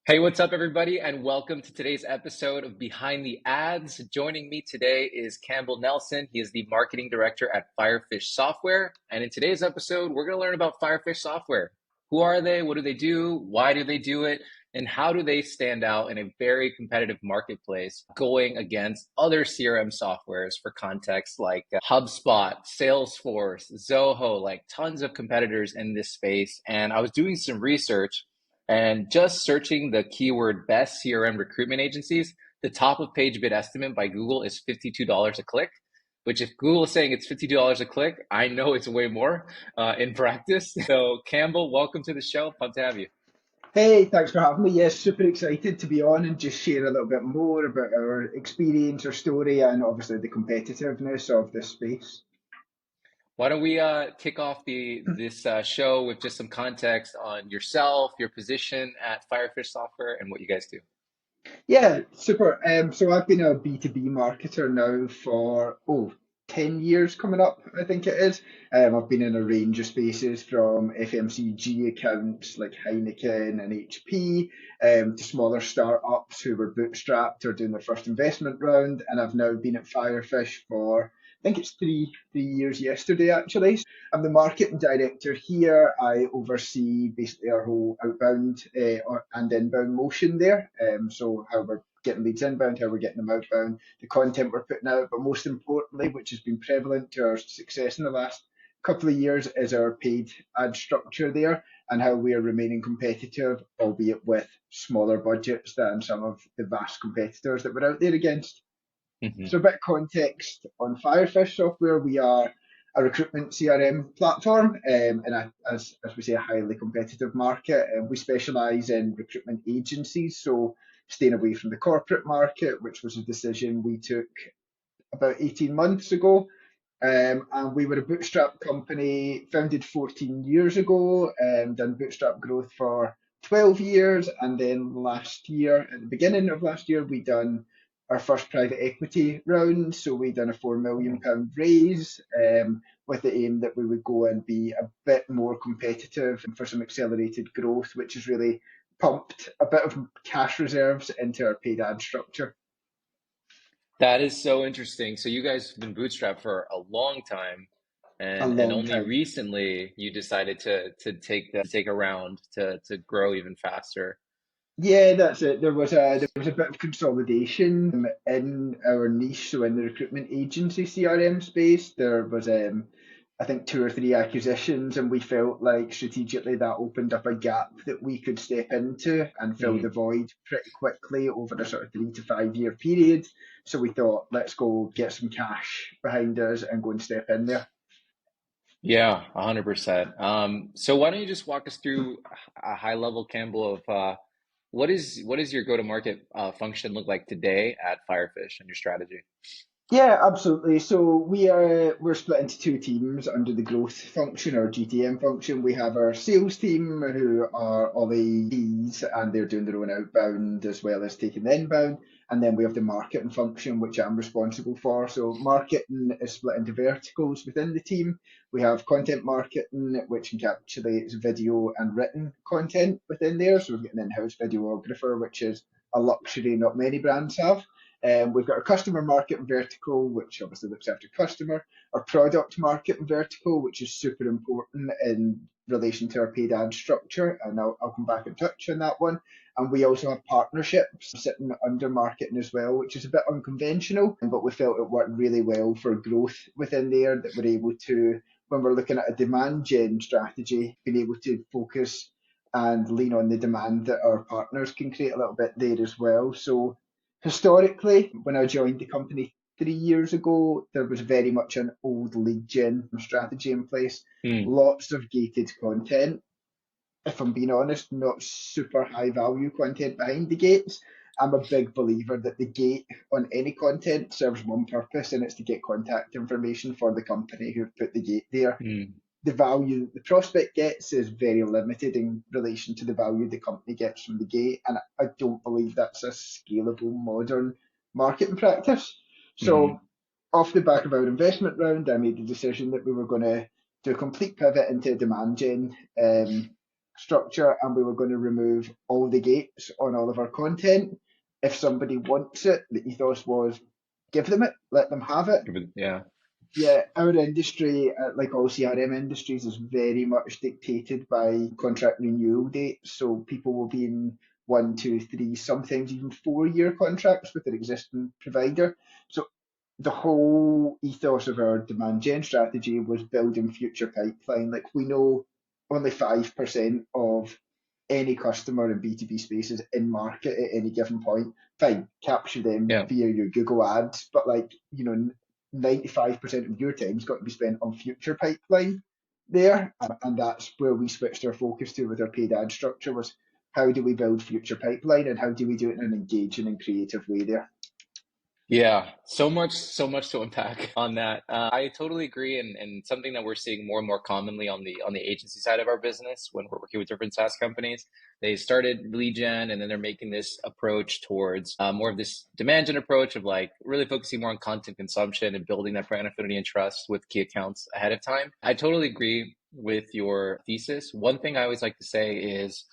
Hey, what's up, everybody, and welcome to today's episode of Behind the Ads. Joining me today is Campbell Nelson. He is the marketing director at Firefish Software. And in today's episode, we're going to learn about Firefish Software. Who are they? What do they do? Why do they do it? And how do they stand out in a very competitive marketplace going against other CRM softwares for context like HubSpot, Salesforce, Zoho, like tons of competitors in this space. And I was doing some research and just searching the keyword best CRM recruitment agencies, the top of page bid estimate by Google is $52 a click, which if Google is saying it's $52 a click, I know it's way more in practice. So Campbell, welcome to the show. Pumped to have you. Hey, thanks for having me. Yes, super excited to be on and just share a little bit more about our experience, our story, and obviously the competitiveness of this space. Why don't we kick off this show with just some context on yourself, your position at Firefish Software, and what you guys do? Yeah, super. So I've been a B2B marketer now for 10 years coming up, I think it is. I've been in a range of spaces from FMCG accounts like Heineken and HP, to smaller startups who were bootstrapped or doing their first investment round. And I've now been at Firefish for, I think it's three years yesterday actually. I'm the marketing director here. I oversee basically our whole outbound and inbound motion there. So how we're getting leads inbound, how we're getting them outbound, the content we're putting out, but most importantly, which has been prevalent to our success in the last couple of years, is our paid ad structure there and how we are remaining competitive, albeit with smaller budgets than some of the vast competitors that we're out there against. Mhm. So a bit of context on Firefish Software. We are a recruitment CRM platform as we say, a highly competitive market. And we specialise in recruitment agencies, so staying away from the corporate market, which was a decision we took about 18 months ago. And we were a bootstrap company founded 14 years ago, done bootstrap growth for 12 years. And then last year, at the beginning of last year, we done our first private equity round. So we done a £4 million raise, with the aim that we would go and be a bit more competitive for some accelerated growth, which has really pumped a bit of cash reserves into our paid ad structure. That is so interesting. So you guys have been bootstrapped for a long time, A and long only time. recently you decided to take a round to grow even faster. Yeah, that's it. There was a bit of consolidation in our niche, so in the recruitment agency CRM space, there was I think two or three acquisitions, and we felt like strategically that opened up a gap that we could step into and fill the Mm. void pretty quickly over a sort of 3 to 5 year period. So we thought, let's go get some cash behind us and go and step in there. Yeah, 100%. So why don't you just walk us through a high level, Campbell, of what is your go-to-market function look like today at Firefish and your strategy? Yeah, absolutely. So we're split into two teams under the growth function or GTM function. We have our sales team who are all AEs and they're doing their own outbound as well as taking the inbound. And then we have the marketing function, which I'm responsible for. So marketing is split into verticals within the team. We have content marketing, which encapsulates video and written content within there. So we've got an in-house videographer, which is a luxury not many brands have. We've got our customer marketing vertical, which obviously looks after customer, our product marketing vertical, which is super important in relation to our paid ad structure, and I'll come back and touch on that one. And we also have partnerships sitting under marketing as well, which is a bit unconventional, but we felt it worked really well for growth within there, that we're able to, when we're looking at a demand gen strategy, being able to focus and lean on the demand that our partners can create a little bit there as well. So historically, when I joined the company 3 years ago, there was very much an old lead gen strategy in place. Mm. Lots of gated content. If I'm being honest, not super high value content behind the gates. I'm a big believer that the gate on any content serves one purpose, and it's to get contact information for the company who've put the gate there. Mm. The value the prospect gets is very limited in relation to the value the company gets from the gate, and I don't believe that's a scalable modern marketing practice. Mm. So, off the back of our investment round, I made the decision that we were going to do a complete pivot into demand gen. structure, and we were going to remove all the gates on all of our content. If somebody wants it, the ethos was give them it, let them have it. Yeah. Yeah, our industry, like all CRM industries, is very much dictated by contract renewal dates. So people will be in 1, 2, 3, sometimes even 4 year contracts with their existing provider. So the whole ethos of our demand gen strategy was building future pipeline. Like we know only 5% of any customer in B2B spaces in market at any given point. Fine, capture them Yeah. via your Google ads, but 95% of your time's got to be spent on future pipeline there. And that's where we switched our focus to with our paid ad structure was how do we build future pipeline and how do we do it in an engaging and creative way there. Yeah, so much to unpack on that. I totally agree, and something that we're seeing more and more commonly on the agency side of our business when we're working with different SaaS companies. They started lead gen, and then they're making this approach towards more of this demand gen approach of like really focusing more on content consumption and building that brand affinity and trust with key accounts ahead of time. I totally agree with your thesis. One thing I always like to say is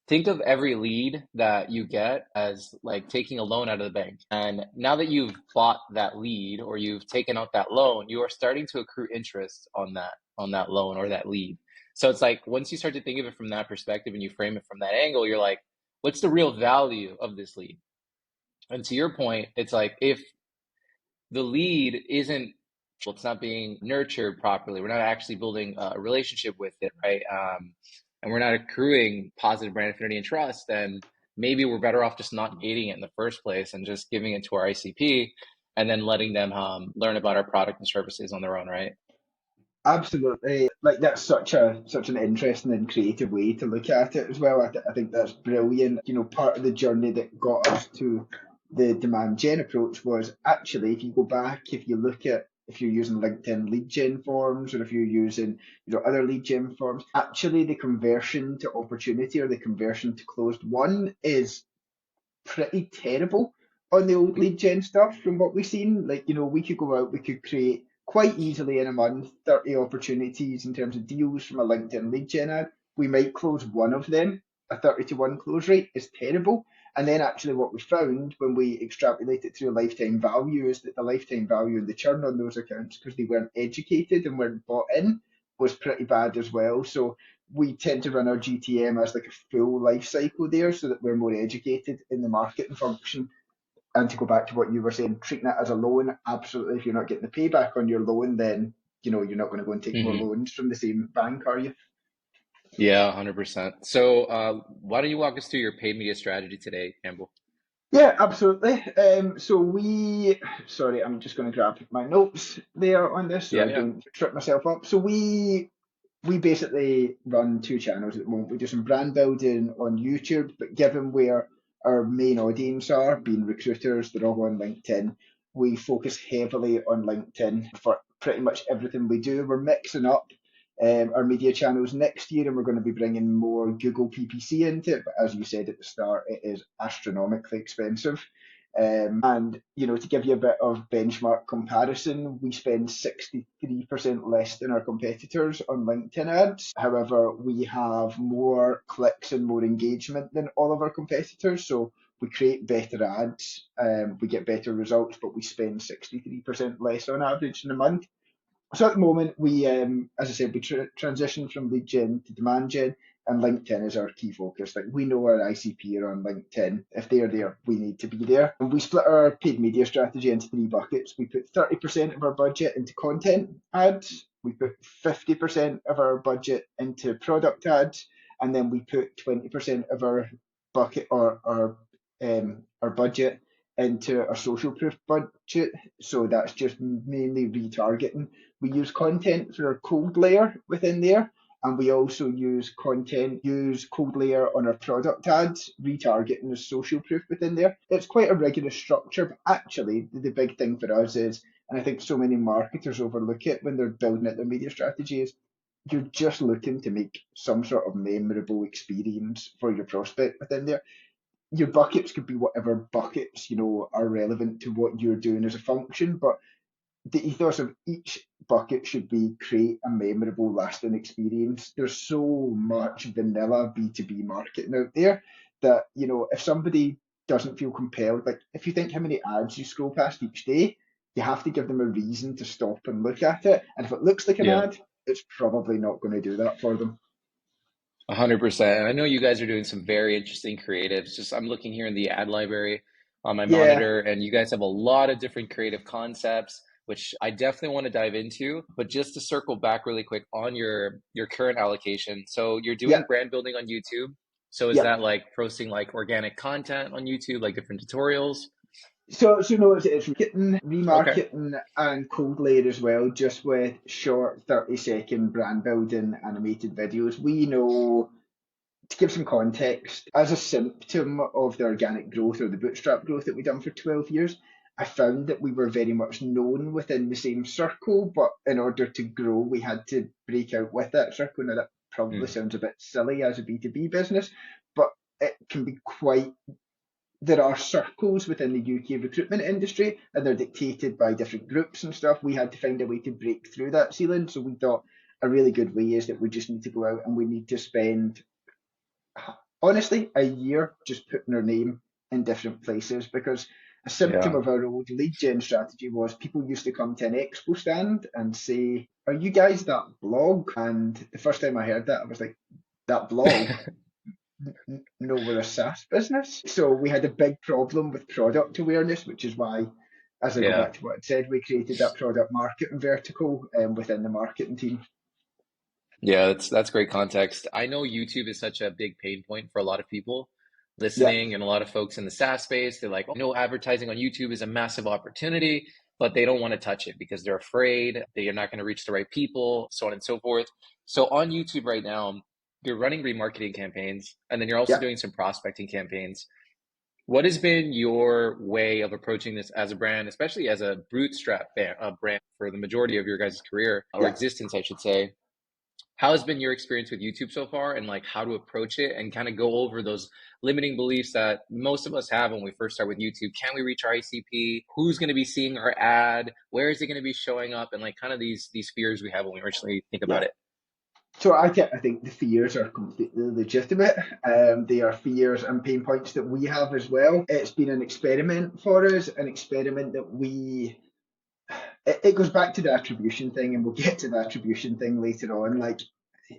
think of every lead that you get as like taking a loan out of the bank. And now that you've bought that lead or you've taken out that loan, you are starting to accrue interest on that loan or that lead. So it's like once you start to think of it from that perspective and you frame it from that angle, you're like, what's the real value of this lead? And to your point, it's like if the lead isn't it's not being nurtured properly, we're not actually building a relationship with it, right? And we're not accruing positive brand affinity and trust, then maybe we're better off just not gating it in the first place and just giving it to our ICP and then letting them learn about our product and services on their own, right? Absolutely. Like that's such an interesting and creative way to look at it as well. I think that's brilliant. Part of the journey that got us to the demand gen approach was actually if you go back, if you look at if you're using LinkedIn lead gen forms or if you're using other lead gen forms, actually the conversion to opportunity or the conversion to closed won is pretty terrible on the old lead gen stuff from what we've seen. Like, we could go out, we could create quite easily in a month 30 opportunities in terms of deals from a LinkedIn lead gen ad. We might close one of them. A 30-to-1 close rate is terrible. And then actually what we found when we extrapolate it through lifetime value is that the lifetime value and the churn on those accounts, because they weren't educated and weren't bought in, was pretty bad as well. So we tend to run our GTM as like a full life cycle there so that we're more educated in the marketing function. And to go back to what you were saying, treating it as a loan, absolutely. If you're not getting the payback on your loan, then you're not going to go and take more Mm-hmm. loans from the same bank, are you? Yeah, 100%. So why don't you walk us through your paid media strategy today, Campbell? Yeah, absolutely. Sorry, I'm just going to grab my notes there on this so Yeah, I yeah. don't trip myself up. So we basically run two channels at the moment. We do some brand building on YouTube, but given where our main audience are, being recruiters, they're all on LinkedIn, we focus heavily on LinkedIn for pretty much everything we do. We're mixing up our media channels next year, and we're going to be bringing more Google PPC into it. But as you said at the start, it is astronomically expensive. And to give you a bit of benchmark comparison, we spend 63% less than our competitors on LinkedIn ads. However, we have more clicks and more engagement than all of our competitors. So we create better ads, we get better results, but we spend 63% less on average in a month. So at the moment, as I said, we transitioned from lead gen to demand gen, and LinkedIn is our key focus. Like we know our ICP are on LinkedIn. If they're there, we need to be there. And we split our paid media strategy into three buckets. We put 30% of our budget into content ads. We put 50% of our budget into product ads, and then we put 20% of our bucket or our budget into our social proof budget. So that's just mainly retargeting. We use content for our cold layer within there, and we also use cold layer on our product ads, retargeting as social proof within there. It's quite a rigorous structure, but actually the big thing for us is, and I think so many marketers overlook it when they're building out their media strategy, is you're just looking to make some sort of memorable experience for your prospect within there. Your buckets could be whatever buckets are relevant to what you're doing as a function, but the ethos of each bucket should be create a memorable, lasting experience. There's so much vanilla B2B marketing out there that, if somebody doesn't feel compelled, like if you think how many ads you scroll past each day, you have to give them a reason to stop and look at it. And if it looks like an Yeah. ad, it's probably not going to do that for them. 100%. And I know you guys are doing some very interesting creatives. Just I'm looking here in the ad library on my Yeah, monitor, and you guys have a lot of different creative concepts, which I definitely want to dive into. But just to circle back really quick on your current allocation. So you're yeah, doing brand building on YouTube. So is yeah. that like posting like organic content on YouTube, like different tutorials? So no, it's marketing, Okay. remarketing, and cold layer as well, just with short 30-second brand building animated videos. We know, to give some context, as a symptom of the organic growth or the bootstrap growth that we've done for 12 years, I found that we were very much known within the same circle, but in order to grow, we had to break out with that circle. Now, that probably Mm, sounds a bit silly as a B2B business, but it can be quite, there are circles within the UK recruitment industry and they're dictated by different groups and stuff. We had to find a way to break through that ceiling. So we thought a really good way is that we just need to go out and we need to spend, honestly, a year just putting our name in different places, because a symptom yeah. of our old lead gen strategy was people used to come to an expo stand and say, "Are you guys that blog?" And the first time I heard that, I was like, "That blog? No, we're a SaaS business." So we had a big problem with product awareness, which is why, as I go Yeah. back to what I said, we created that product marketing vertical within the marketing team. Yeah, that's great context. I know YouTube is such a big pain point for a lot of people Yeah, listening and a lot of folks in the SaaS space. They're like, oh, no, advertising on YouTube is a massive opportunity, but they don't want to touch it because they're afraid they are not going to reach the right people, so on and so forth. So on YouTube right now, you're running remarketing campaigns and then you're also yeah, doing some prospecting campaigns. What has been your way of approaching this as a brand, especially as a bootstrap brand for the majority of your guys' career or yeah. existence, I should say? How has been your experience with YouTube so far and like how to approach it and kind of go over those limiting beliefs that most of us have when we first start with YouTube? Can we reach our ICP? Who's going to be seeing our ad? Where is it going to be showing up? And like kind of these fears we have when we originally think about Yeah. it. So I think the fears are completely legitimate. They are fears and pain points that we have as well. It's been an experiment for us, an experiment that it goes back to the attribution thing, and we'll get to the attribution thing later on. Like,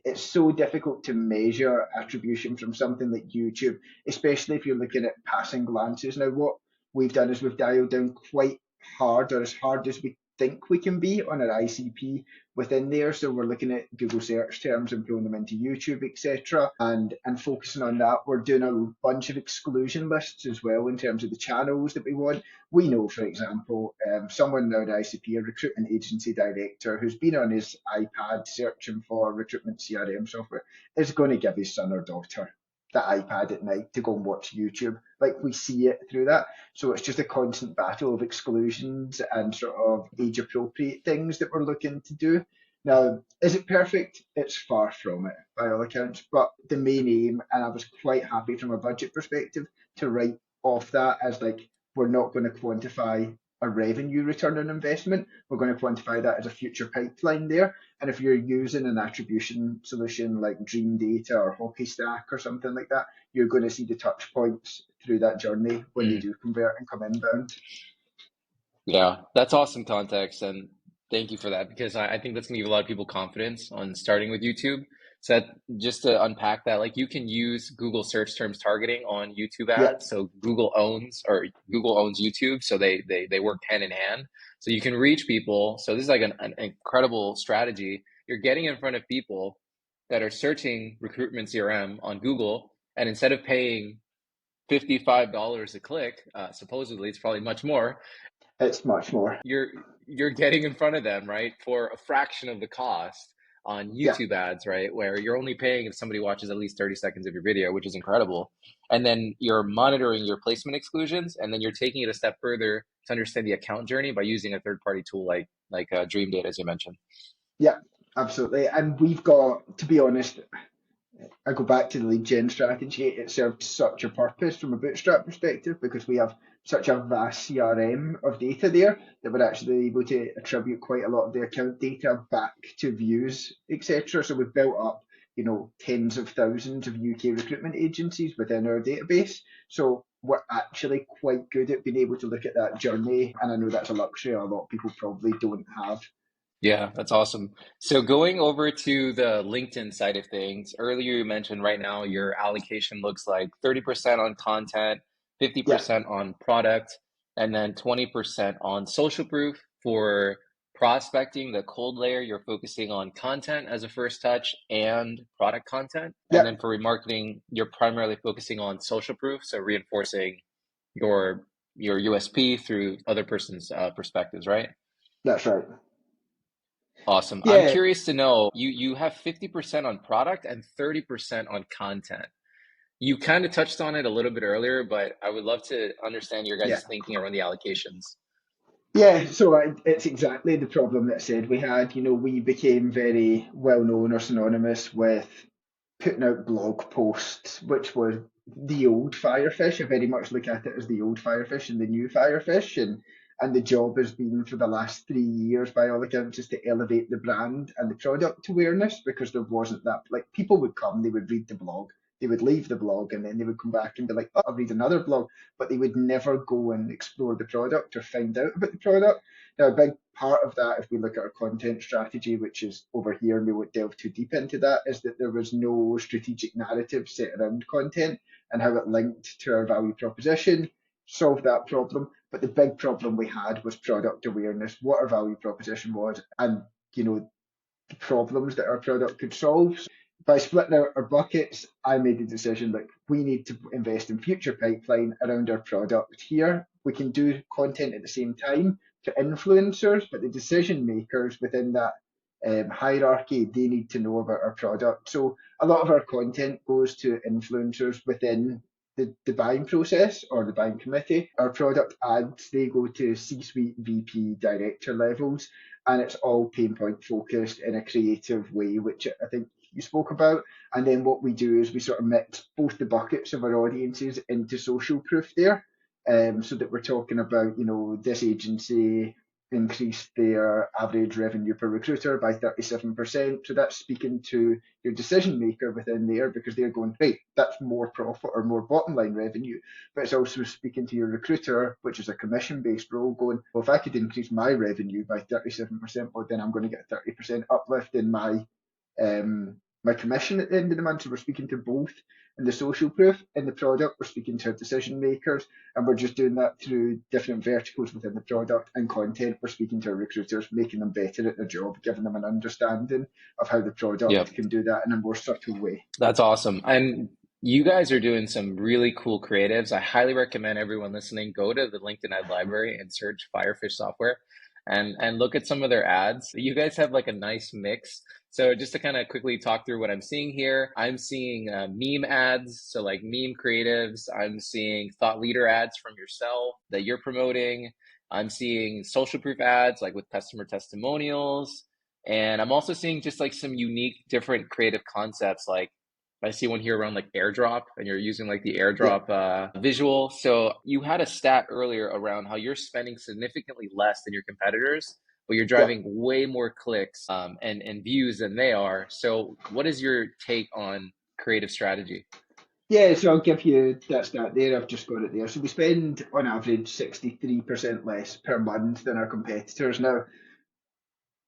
it's so difficult to measure attribution from something like YouTube, especially if you're looking at passing glances. Now, what we've done is we've dialed down quite hard, or as hard as we think we can be, on our ICP within there. So we're looking at Google search terms and pulling them into YouTube, etc., and focusing on that. We're doing a bunch of exclusion lists as well in terms of the channels that we want. We know, for example, someone in our ICP, a recruitment agency director, who's been on his iPad searching for recruitment CRM software, is going to give his son or daughter the iPad at night to go and watch YouTube. Like, we see it through that. So it's just a constant battle of exclusions and sort of age appropriate things that we're looking to do. Now, is it perfect? It's far from it by all accounts. But the main aim, and I was quite happy from a budget perspective to write off that as like, we're not going to quantify a revenue return on investment. We're going to quantify that as a future pipeline there. And if you're using an attribution solution like Dream Data or Hockey Stack or something like that, you're going to see the touch points through that journey when they Mm. do convert and come inbound. Yeah, that's awesome context. And thank you for that because I think that's going to give a lot of people confidence on starting with YouTube. So that, just to unpack that, like you can use Google search terms targeting on YouTube Yeah, ads. So Google owns YouTube. So they work hand in hand. So you can reach people. So this is like an incredible strategy. You're getting in front of people that are searching recruitment CRM on Google. And instead of paying $55 a click, supposedly it's probably much more, it's much more. you're you're getting in front of them, right, for a fraction of the cost on Yeah, YouTube ads, right, where you're only paying if somebody watches at least 30 seconds of your video, which is incredible. And then you're monitoring your placement exclusions, and then you're taking it a step further to understand the account journey by using a third-party tool like Dream Data, as you mentioned. yeah, absolutely. And we've got, to be honest, I go back to the lead gen strategy. It served such a purpose from a bootstrap perspective because we have such a vast CRM of data there that we're actually able to attribute quite a lot of the account data back to views, etc. So we've built up, tens of thousands of UK recruitment agencies within our database. So we're actually quite good at being able to look at that journey. And I know that's a luxury a lot of people probably don't have. Yeah, that's awesome. So going over to the LinkedIn side of things, earlier you mentioned right now your allocation looks like 30% on content, Yeah, 50% on product, and then 20% on social proof. For prospecting, the cold layer, you're focusing on content as a first touch and product content. And yeah, then for remarketing, you're primarily focusing on social proof, so reinforcing your your USP through other person's perspectives, right? that's right. Awesome. I'm Yeah, curious to know, you have 50% on product and 30% on content. You kind of touched on it a little bit earlier, but I would love to understand your yeah. guys' thinking around the allocations. Yeah, so it's exactly the problem that I said we had. We became very well known or synonymous with putting out blog posts, which were the old Firefish. I very much look at it as the old Firefish and the new Firefish, and the job has been for the last 3 years, by all accounts, is to elevate the brand and the product awareness because there wasn't that. Like people would come, they would read the blog, they would leave the blog, and then they would come back and be like, "Oh, I'll read another blog," but they would never go and explore the product or find out about the product. Now, a big part of that, if we look at our content strategy, which is over here, and we won't delve too deep into that, is that there was no strategic narrative set around content and how it linked to our value proposition. Solved that problem. But the big problem we had was product awareness, what our value proposition was, and the problems that our product could solve. So by splitting out our buckets, I made the decision that we need to invest in future pipeline around our product here. We can do content at the same time to influencers, but the decision makers within that hierarchy, they need to know about our product. So a lot of our content goes to influencers within the buying process or the buying committee. Our product ads, they go to C-suite VP director levels, and it's all pain point focused in a creative way, which I think you spoke about. And then what we do is we sort of mix both the buckets of our audiences into social proof there. So that we're talking about, this agency increased their average revenue per recruiter by 37%. So that's speaking to your decision maker within there because they're going, great, that's more profit or more bottom line revenue. But it's also speaking to your recruiter, which is a commission based role, going, well, if I could increase my revenue by 37%, well, then I'm going to get a 30% uplift in my commission at the end of the month. So we're speaking to both in the social proof. In the product, we're speaking to our decision makers, and we're just doing that through different verticals within the product and content. We're speaking to our recruiters, making them better at their job, giving them an understanding of how the product Yep, can do that in a more subtle way. that's awesome. And you guys are doing some really cool creatives. I highly recommend everyone listening go to the LinkedIn ad library and search Firefish software and look at some of their ads. You guys have like a nice mix. So just to kind of quickly talk through what I'm seeing here, I'm seeing meme ads, so like meme creatives. I'm seeing thought leader ads from yourself that you're promoting. I'm seeing social proof ads like with customer testimonials. And I'm also seeing just like some unique, different creative concepts. Like I see one here around like airdrop, and you're using like the Yeah, airdrop visual. So you had a stat earlier around how you're spending significantly less than your competitors, but you're yeah. driving way more clicks and views than they are. So what is your take on creative strategy? Yeah, so I'll give you that stat there. I've just got it there. So we spend on average 63% less per month than our competitors. Now,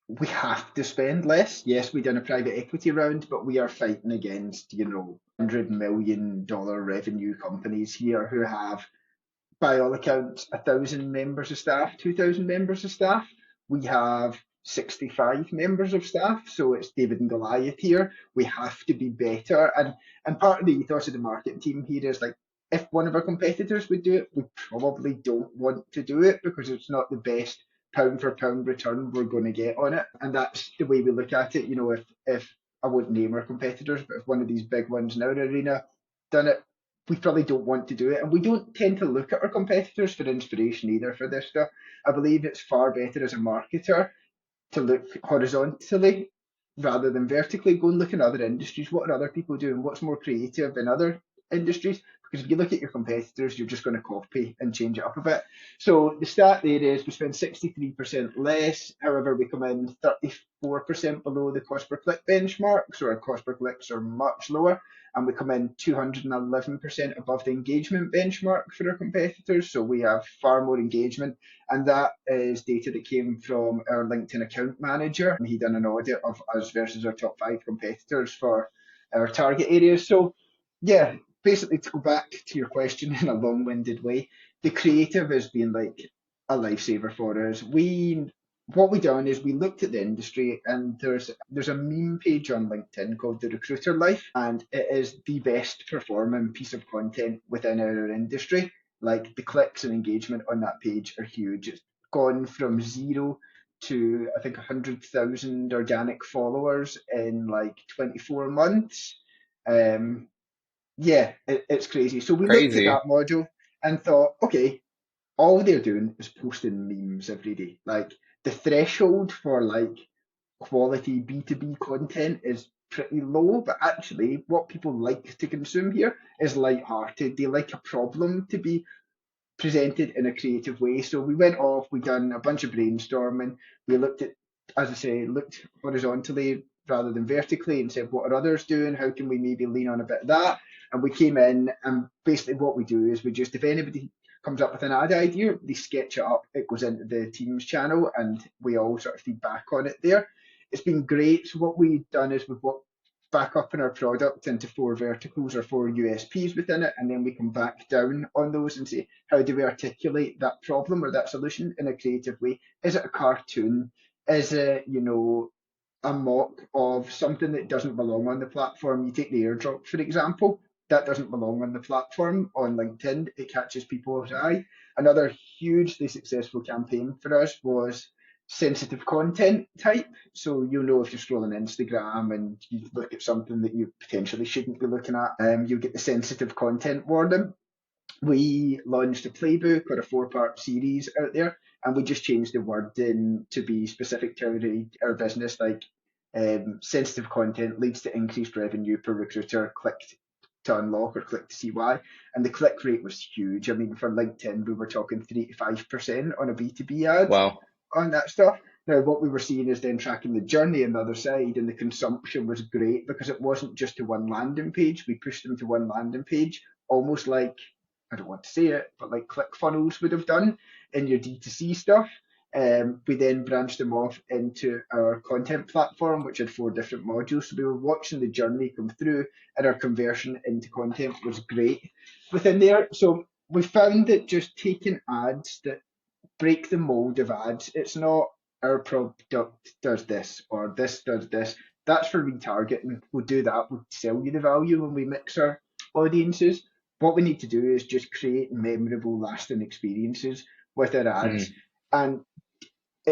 we have to spend less. Yes, we done a private equity round, but we are fighting against, $100 million revenue companies here who have, by all accounts, 1,000 members of staff, 2,000 members of staff. We have 65 members of staff, so it's David and Goliath here. We have to be better, and part of the ethos of the marketing team here is like, if one of our competitors would do it, we probably don't want to do it because it's not the best pound for pound return we're going to get on it, and that's the way we look at it. If I won't name our competitors, but if one of these big ones in our arena done it, we probably don't want to do it. And we don't tend to look at our competitors for inspiration either for this stuff. I believe it's far better as a marketer to look horizontally rather than vertically. Go and look in other industries. What are other people doing? What's more creative in other industries? Because if you look at your competitors, you're just going to copy and change it up a bit. So the stat there is we spend 63% less. However, we come in 34% below the cost per click benchmark. So our cost per clicks are much lower. And we come in 211% above the engagement benchmark for our competitors. So we have far more engagement, and that is data that came from our LinkedIn account manager. He done an audit of us versus our top 5 competitors for our target areas. So, yeah, basically to go back to your question in a long-winded way, the creative has been like a lifesaver for us. What we done is we looked at the industry, and there's a meme page on LinkedIn called the Recruiter Life, and it is the best performing piece of content within our industry. Like the clicks and engagement on that page are huge. It's gone from zero to I think 100,000 organic followers in like 24 months. Um, yeah, it's crazy. So we looked at Crazy. that module and thought, okay, all they're doing is posting memes every day. Like the threshold for like quality B2B content is pretty low, but actually what people like to consume here is light-hearted. They like a problem to be presented in a creative way. So we went off, we done a bunch of brainstorming. We looked at, as I say, looked horizontally rather than vertically and said, what are others doing? How can we maybe lean on a bit of that? And we came in, and basically what we do is we just, if anybody comes up with an ad idea, they sketch it up, it goes into the Teams channel, and we all sort of feedback on it there. It's been great. So what we've done is we've back up in our product into 4 verticals or 4 USPs within it, and then we come back down on those and say, how do we articulate that problem or that solution in a creative way? Is it a cartoon? Is it, a mock of something that doesn't belong on the platform? You take the airdrop, for example, that doesn't belong on the platform on LinkedIn. It catches people's eye. Another hugely successful campaign for us was sensitive content type. So if you're scrolling Instagram and you look at something that you potentially shouldn't be looking at, you'll get the sensitive content warning. We launched a playbook or a 4-part series out there, and we just changed the wording to be specific to our business, like sensitive content leads to increased revenue per recruiter clicked to unlock or click to see why. And the click rate was huge. I mean, for LinkedIn, we were talking 3 to 5% on a B2B ad Wow. on that stuff. Now, what we were seeing is then tracking the journey on the other side, and the consumption was great because it wasn't just to one landing page. We pushed them to one landing page, almost like, I don't want to say it, but like ClickFunnels would have done in your D2C stuff. We then branched them off into our content platform, which had 4 different modules. So we were watching the journey come through, and our conversion into content was great within there. So we found that just taking ads that break the mold of ads. It's not our product does this or this does this. That's for retargeting. We'll do that. We'll sell you the value when we mix our audiences. What we need to do is just create memorable, lasting experiences with our ads. Mm. And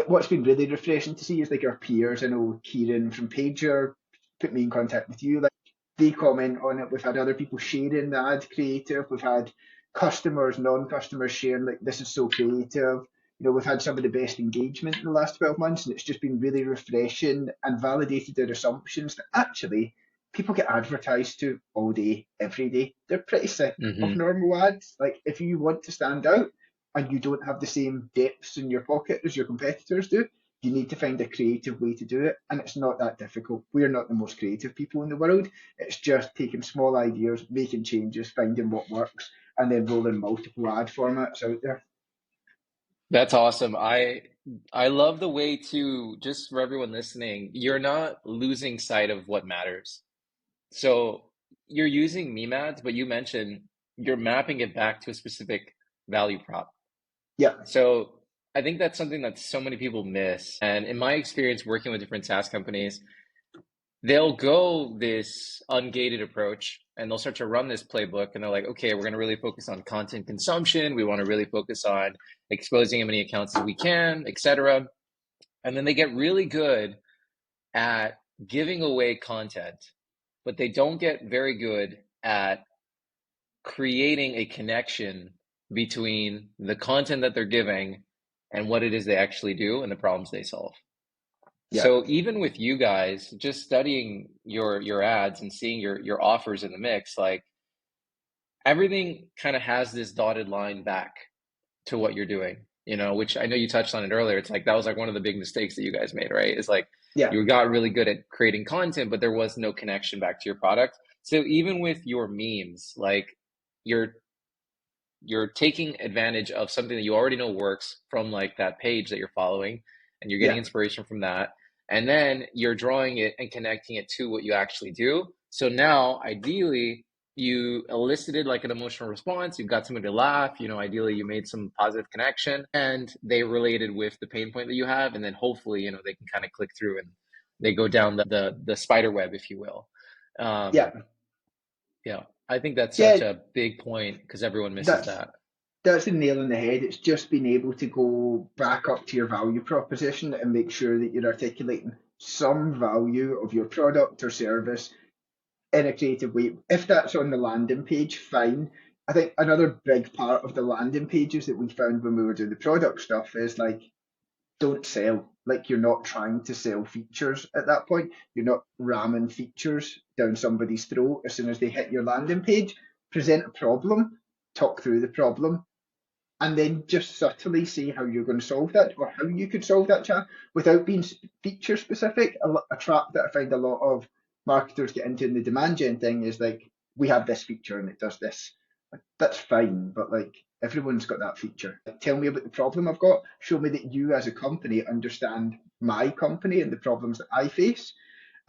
what's been really refreshing to see is like our peers. I know Kieran from Pager put me in contact with you. Like they comment on it. We've had other people sharing the ad creative. We've had customers, non-customers sharing like this is so creative. We've had some of the best engagement in the last 12 months, and it's just been really refreshing and validated their assumptions that actually people get advertised to all day, every day. They're pretty sick of Hmm. normal ads. Like if you want to stand out, and you don't have the same depths in your pocket as your competitors do, you need to find a creative way to do it. And it's not that difficult. We're not the most creative people in the world. It's just taking small ideas, making changes, finding what works, and then rolling multiple ad formats out there. That's awesome. I love the way to, just for everyone listening, you're not losing sight of what matters. So you're using meme ads, but you mentioned you're mapping it back to a specific value prop. Yeah, So I think that's something that so many people miss. And in my experience working with different SaaS companies, they'll go this ungated approach and they'll start to run this playbook and they're like, okay, we're going to really focus on content consumption. We want to really focus on exposing as many accounts as we can, etc. And then they get really good at giving away content, but they don't get very good at creating a connection between the content that they're giving and what it is they actually do and the problems they solve. Yeah, So even with you guys, just studying your ads and seeing your offers in the mix, like everything kind of has this dotted line back to what you're doing, which I know you touched on it earlier. It's like that was like one of the big mistakes that you guys made, right? It's like yeah, you got really good at creating content, but there was no connection back to your product. So even with your memes, like you're you're taking advantage of something that you already know works from like that page that you're following, and you're getting yeah, inspiration from that, and then you're drawing it and connecting it to what you actually do. So now ideally you elicited like an emotional response, you got somebody to laugh, ideally you made some positive connection and they related with the pain point that you have, and then hopefully they can kind of click through and they go down the spider web, if you will. yeah, um yeah, I think that's yeah. such a big point because everyone misses That's that. that's the nail on the head. It's just being able to go back up to your value proposition and make sure that you're articulating some value of your product or service in a creative way. If that's on the landing page, fine. I think another big part of the landing pages that we found when we were doing the product stuff is like, don't sell. Like, you're not trying to sell features at that point. You're not ramming features down somebody's throat as soon as they hit your landing page. Present a problem, talk through the problem, and then just subtly see how you're going to solve that or how you could solve that chat without being feature specific. A trap that I find a lot of marketers get into in the demand gen thing is like, we have this feature and it does this. Like, that's fine, but like, everyone's got that feature. Like, tell me about the problem I've got. Show me that you as a company understand my company and the problems that I face,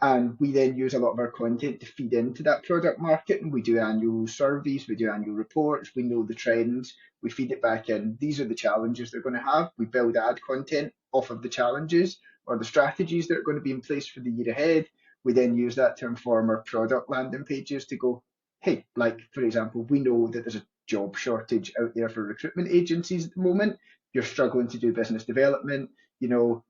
and we then use a lot of our content to feed into that product market. And we do annual surveys, we do annual reports, we know the trends, we feed it back in. These are the challenges they're going to have. We build ad content off of the challenges or the strategies that are going to be in place for the year ahead. We then use that to inform our product landing pages to go, hey, like for example, we know that there's a job shortage out there for recruitment agencies at the moment. You're struggling to do business development, you know,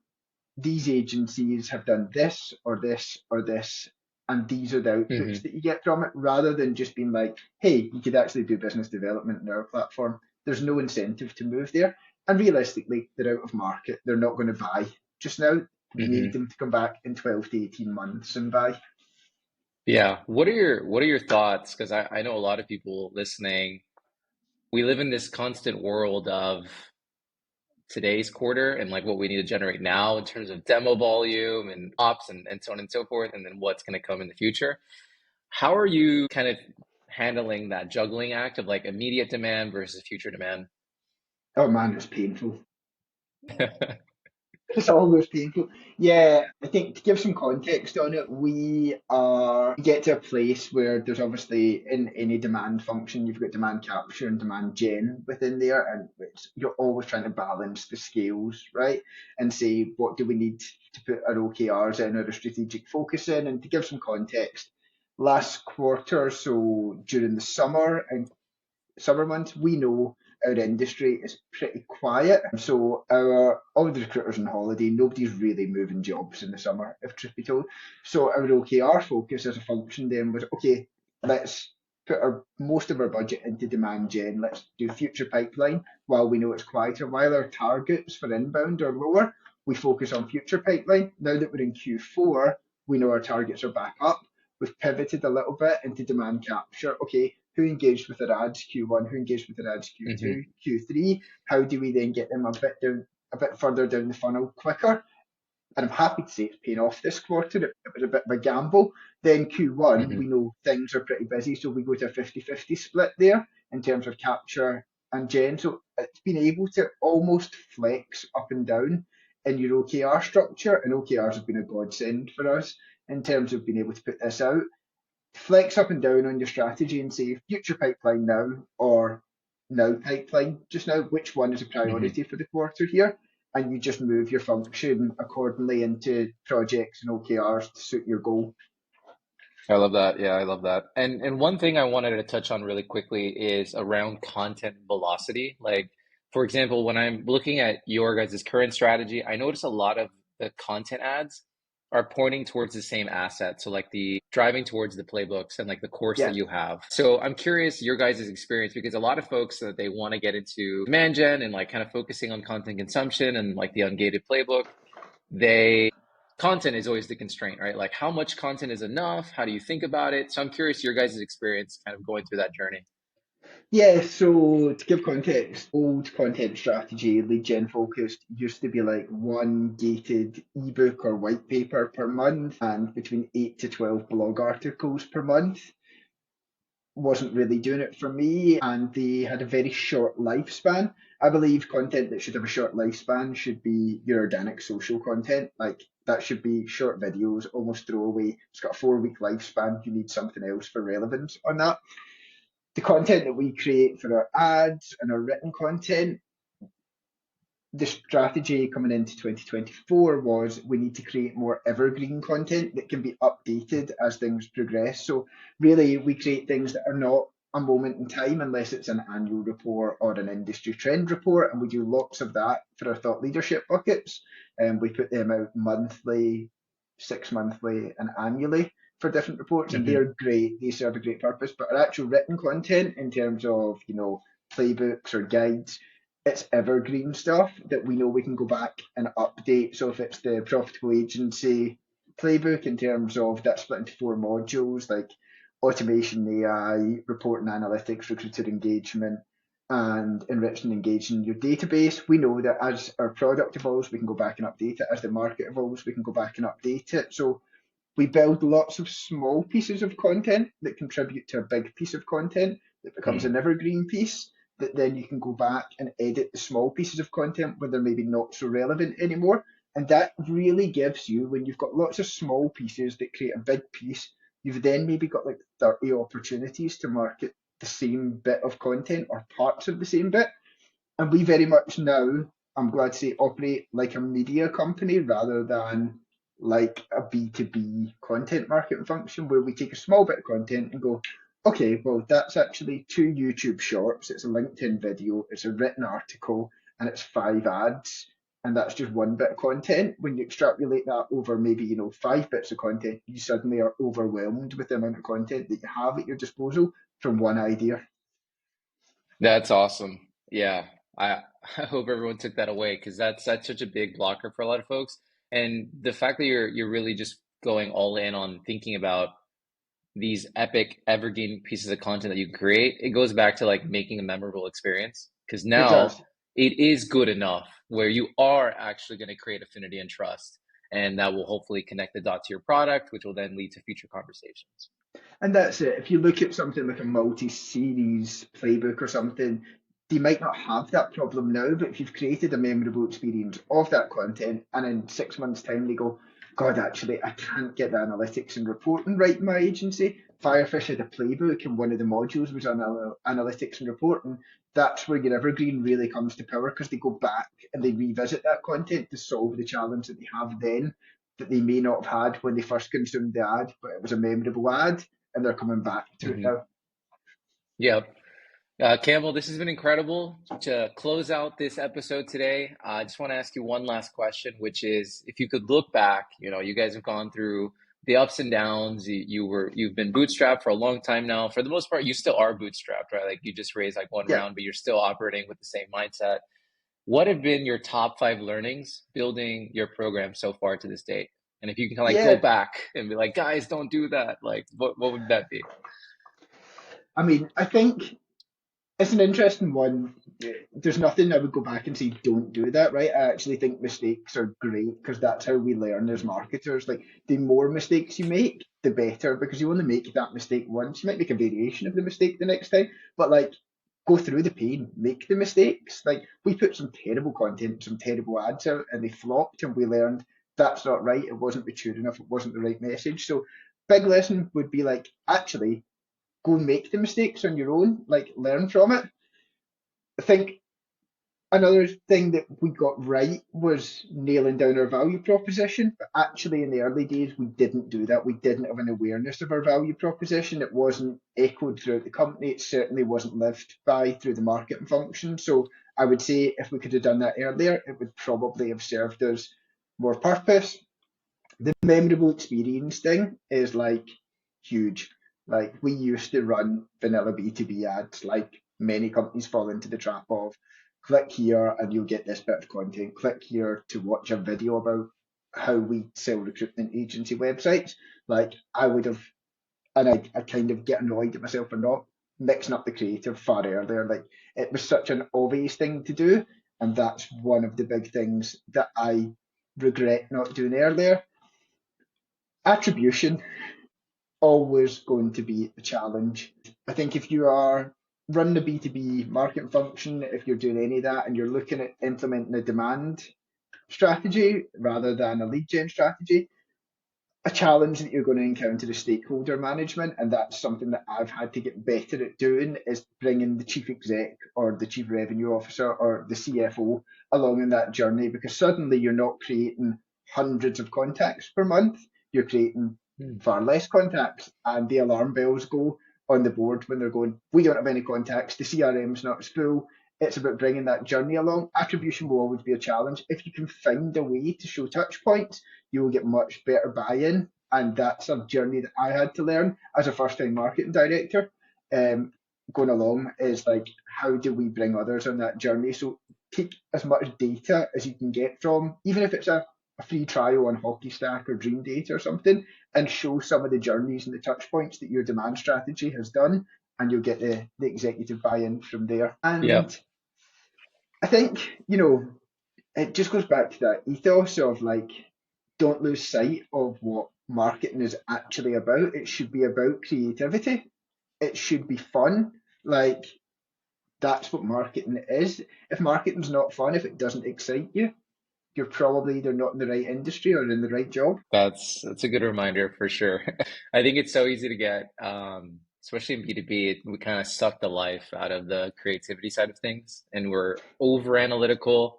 these agencies have done this or this or this, and these are the outputs Hmm. that you get from it, rather than just being like, hey, you could actually do business development in our platform. There's no incentive to move there. And realistically, they're out of market. They're not going to buy just now. We need Hmm. them to come back in 12 to 18 months and buy. Yeah. What are your thoughts? Because I know a lot of people listening. We live in this constant world of today's quarter and like what we need to generate now in terms of demo volume and ops and so on and so forth, and then what's going to come in the future. How are you kind of handling that juggling act of like immediate demand versus future demand? Oh man, it's painful. It's always painful. Yeah, I think to give some context on it, we get to a place where there's obviously in any demand function, you've got demand capture and demand gen within there, and you're always trying to balance the scales, right? And say, what do we need to put our OKRs in, or a strategic focus in? And to give some context, last quarter, so during the summer and summer months, we know our industry is pretty quiet. So our all the recruiters on holiday, nobody's really moving jobs in the summer, if truth be told. So our OKR focus as a function then was, okay, let's put our most of our budget into demand gen. Let's do future pipeline while we know it's quieter. While our targets for inbound are lower, we focus on future pipeline. Now that we're in Q4, we know our targets are back up. We've pivoted a little bit into demand capture. Okay, who engaged with their ads Q1, who engaged with their ads Hmm. Q2, Q3? How do we then get them a bit further down the funnel quicker? And I'm happy to say it's paying off this quarter. It was a bit of a gamble. Then Q1, we Hmm. know things are pretty busy, so we go to a 50-50 split there in terms of capture and gen. So it's been able to almost flex up and down in your OKR structure, and OKRs have been a godsend for us in terms of being able to put this out, flex up and down on your strategy and say future pipeline now or now pipeline just now, which one is a Hmm. priority for the quarter here, and you just move your function accordingly into projects and OKRs to suit your goal. I love that. Yeah, I love that. And one thing I wanted to touch on really quickly is around content velocity. Like, for example, when I'm looking at your guys' current strategy, I notice a lot of the content ads are pointing towards the same asset. So like the driving towards the playbooks and like the course that Yeah, you have. So I'm curious your guys' experience because a lot of folks that they want to get into demand gen and like kind of focusing on content consumption and like the ungated playbook, content is always the constraint, right? Like how much content is enough? How do you think about it? So I'm curious your guys' experience kind of going through that journey. Yeah, so to give context, old content strategy, lead gen focused, used to be like one gated ebook or white paper per month and between 8 to 12 blog articles per month. Wasn't really doing it for me, and they had a very short lifespan. I believe content that should have a short lifespan should be your organic social content. Like that should be short videos, almost throwaway. It's got a 4 week lifespan. You need something else for relevance on that. The content that we create for our ads and our written content, the strategy coming into 2024 was we need to create more evergreen content that can be updated as things progress. So really we create things that are not a moment in time unless it's an annual report or an industry trend report, and we do lots of that for our thought leadership buckets, and we put them out monthly, 6 monthly and annually for different reports, and Hmm. they're great, they serve a great purpose. But our actual written content in terms of playbooks or guides, it's evergreen stuff that we know we can go back and update. So if it's the profitable agency playbook in terms of that split into 4 modules like automation, AI, reporting analytics, recruiter engagement, and enriching and engaging your database, we know that as our product evolves, we can go back and update it. As the market evolves, we can go back and update it. So we build lots of small pieces of content that contribute to a big piece of content that becomes an evergreen piece that then you can go back and edit the small pieces of content where they're maybe not so relevant anymore. And that really gives you, when you've got lots of small pieces that create a big piece, you've then maybe got like 30 opportunities to market the same bit of content or parts of the same bit. And we very much now, I'm glad to say, operate like a media company rather than like a B2B content marketing function where we take a small bit of content and go, okay, well, that's actually 2 YouTube shorts, it's a LinkedIn video, it's a written article, and it's 5 ads. And that's just one bit of content. When you extrapolate that over maybe, 5 bits of content, you suddenly are overwhelmed with the amount of content that you have at your disposal from one idea. That's awesome. Yeah. I I hope everyone took that away because that's such a big blocker for a lot of folks. And the fact that you're really just going all in on thinking about these epic evergreen pieces of content that you create, it goes back to like making a memorable experience because It now does. it is good enough where you are actually going to create affinity and trust, and that will hopefully connect the dot to your product, which will then lead to future conversations. And that's it. If you look at something like a multi-series playbook or something, they might not have that problem now, but if you've created a memorable experience of that content and in 6 months' time they go, God, actually, I can't get the analytics and reporting right in my agency. Firefish had a playbook and one of the modules was on analytics and reporting. That's where your evergreen really comes to power because they go back and they revisit that content to solve the challenge that they have then that they may not have had when they first consumed the ad, but it was a memorable ad and they're coming back to it Hmm. now. Yep. Campbell, this has been incredible. To close out this episode today, I just want to ask you one last question, which is if you could look back, you guys have gone through the ups and downs. You've been bootstrapped for a long time now. For the most part, you still are bootstrapped, right? Like you just raised like one Yeah, round, but you're still operating with the same mindset. What have been your top five learnings building your program so far to this date? And if you can like go yeah. back and be like, guys, don't do that, like what would that be? I mean, I think it's an interesting one. There's nothing I would go back and say, don't do that, right? I actually think mistakes are great because that's how we learn as marketers. Like, the more mistakes you make, the better because you only make that mistake once. You might make a variation of the mistake the next time, but like, go through the pain, make the mistakes. Like, we put some terrible content, some terrible ads out, and they flopped, and we learned that's not right. It wasn't mature enough. It wasn't the right message. So, big lesson would be like, actually, go and make the mistakes on your own, like learn from it. I think another thing that we got right was nailing down our value proposition. But actually, in the early days, we didn't do that. We didn't have an awareness of our value proposition. It wasn't echoed throughout the company. It certainly wasn't lived by through the marketing function. So I would say if we could have done that earlier, it would probably have served us more purpose. The memorable experience thing is like huge. Like we used to run vanilla B2B ads, like many companies fall into the trap of click here and you'll get this bit of content. Click here to watch a video about how we sell recruitment agency websites. Like I would have, and I kind of get annoyed at myself for not mixing up the creative far earlier. Like it was such an obvious thing to do, and that's one of the big things that I regret not doing earlier. Attribution, always going to be a challenge. I think if you are running a B2B marketing function, if you're doing any of that and you're looking at implementing a demand strategy rather than a lead gen strategy, a challenge that you're going to encounter is stakeholder management, and that's something that I've had to get better at doing, is bringing the chief exec or the chief revenue officer or the CFO along in that journey, because suddenly you're not creating hundreds of contacts per month, you're creating far less contacts, and the alarm bells go on the board when they're going, we don't have any contacts, the CRM's not full. It's about bringing that journey along. Attribution will always be a challenge. If you can find a way to show touch points, you will get much better buy-in. And that's a journey that I had to learn as a first-time marketing director. Um, Going along is like, how do we bring others on that journey? So take as much data as you can get from, even if it's a free trial on Hockey Stack or Dream Data or something, and show some of the journeys and the touch points that your demand strategy has done, and you'll get the executive buy-in from there. Yep. And I think, it just goes back to that ethos of like, don't lose sight of what marketing is actually about. It should be about creativity. It should be fun. Like, that's what marketing is. If marketing's not fun, if it doesn't excite you, you're probably either not in the right industry or in the right job. That's a good reminder for sure. I think it's so easy to get, especially in B2B, we kind of suck the life out of the creativity side of things, and we're over analytical,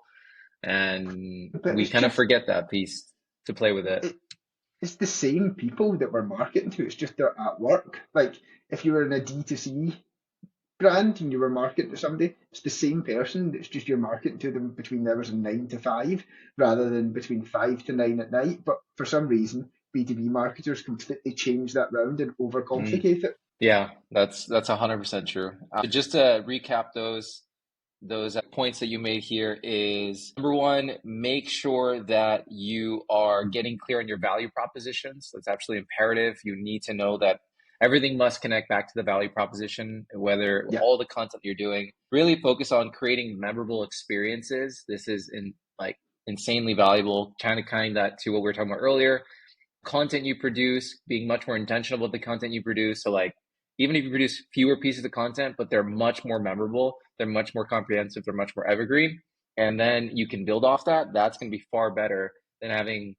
and But we it's kind of just, forget that piece to play with it. it, it's the same people that we're marketing to. It's just they're at work. Like, if you were in a D2C brand and you were marketing to somebody, it's the same person. It's just you're marketing to them between the hours of 9 to 5 rather than between 5 to 9 at night. But for some reason, B2B marketers completely change that round and Mm. overcomplicate it. Yeah, that's 100% true. Just to recap those points that you made here is number one, make sure that you are getting clear on your value propositions. That's absolutely imperative. You need to know that everything must connect back to the value proposition, whether Yeah, all the content you're doing. Really focus on creating memorable experiences. This is insanely valuable. Kind that to what we were talking about earlier. Content you produce, being much more intentional about the content you produce. So like even if you produce fewer pieces of content, but they're much more memorable, they're much more comprehensive, they're much more evergreen, and then you can build off that, that's going to be far better than having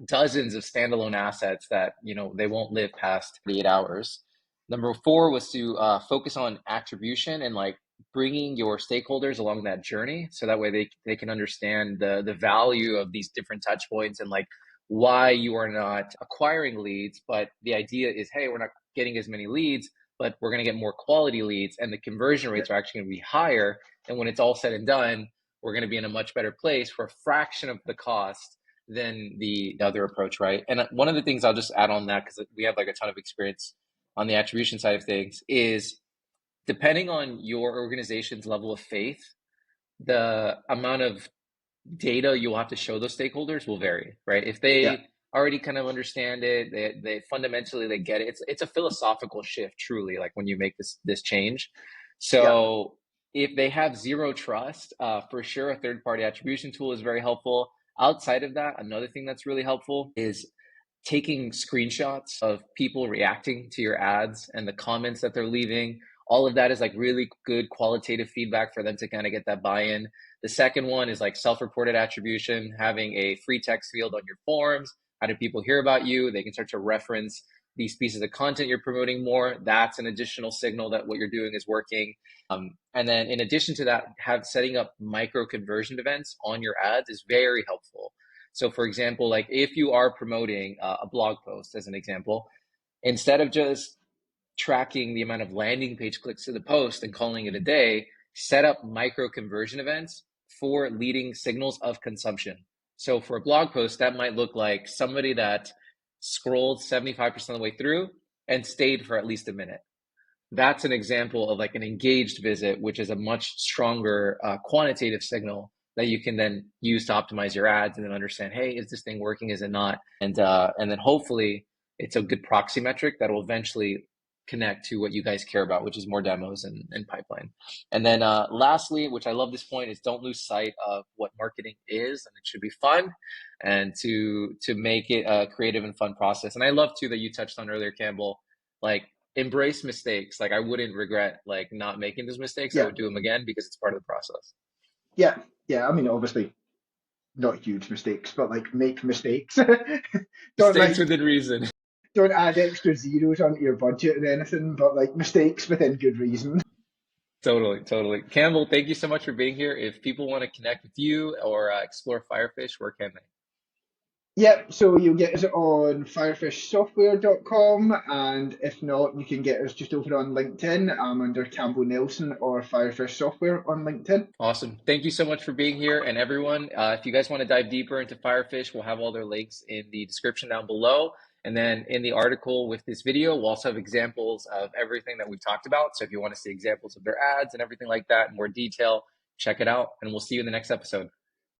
dozens of standalone assets that they won't live past 48 hours. Number four was to focus on attribution and like bringing your stakeholders along that journey, so that way they can understand the value of these different touch points and like why you are not acquiring leads, but the idea is, hey, we're not getting as many leads, but we're going to get more quality leads, and the conversion yeah, rates are actually going to be higher, and when it's all said and done, we're going to be in a much better place for a fraction of the cost than the other approach, right? And one of the things I'll just add on that, because we have like a ton of experience on the attribution side of things, is depending on your organization's level of faith, the amount of data you'll have to show those stakeholders will vary, right? If yeah, they already kind of understand it, they fundamentally they get it. It's a philosophical shift, truly, like when you make this change. yeah. So if they have zero trust, for sure, a third party attribution tool is very helpful. Outside of that, another thing that's really helpful is taking screenshots of people reacting to your ads and the comments that they're leaving. All of that is like really good qualitative feedback for them to kind of get that buy-in. The second one is like self-reported attribution, having a free text field on your forms. How do people hear about you? They can start to reference these pieces of content you're promoting more. That's an additional signal that what you're doing is working. And then in addition to that, setting up micro conversion events on your ads is very helpful. So for example, like if you are promoting a blog post as an example, instead of just tracking the amount of landing page clicks to the post and calling it a day, set up micro conversion events for leading signals of consumption. So for a blog post, that might look like somebody that scrolled 75% of the way through and stayed for at least a minute. That's an example of like an engaged visit, which is a much stronger quantitative signal that you can then use to optimize your ads and then understand, hey, is this thing working? Is it not? And then hopefully it's a good proxy metric that will eventually connect to what you guys care about, which is more demos and pipeline. And then lastly, which I love this point, is don't lose sight of what marketing is, and it should be fun, and to make it a creative and fun process. And I love too that you touched on earlier, Campbell, like embrace mistakes. Like I wouldn't regret like not making those mistakes. I Yeah, would do them again because it's part of the process. yeah, yeah. I mean, obviously not huge mistakes, but like make mistakes. Don't Mistakes like within reason. don't add extra zeros onto your budget or anything, but like mistakes within good reason. Totally, totally. Campbell, thank you so much for being here. If people want to connect with you or explore Firefish, where can they? Yep, so you'll get us on firefishsoftware.com, and if not, you can get us just over on LinkedIn. I'm under Campbell Nelson or Firefish Software on LinkedIn. Awesome. Thank you so much for being here. And everyone, if you guys want to dive deeper into Firefish, we'll have all their links in the description down below. And then in the article with this video, we'll also have examples of everything that we've talked about. So if you want to see examples of their ads and everything like that in more detail, check it out. And we'll see you in the next episode.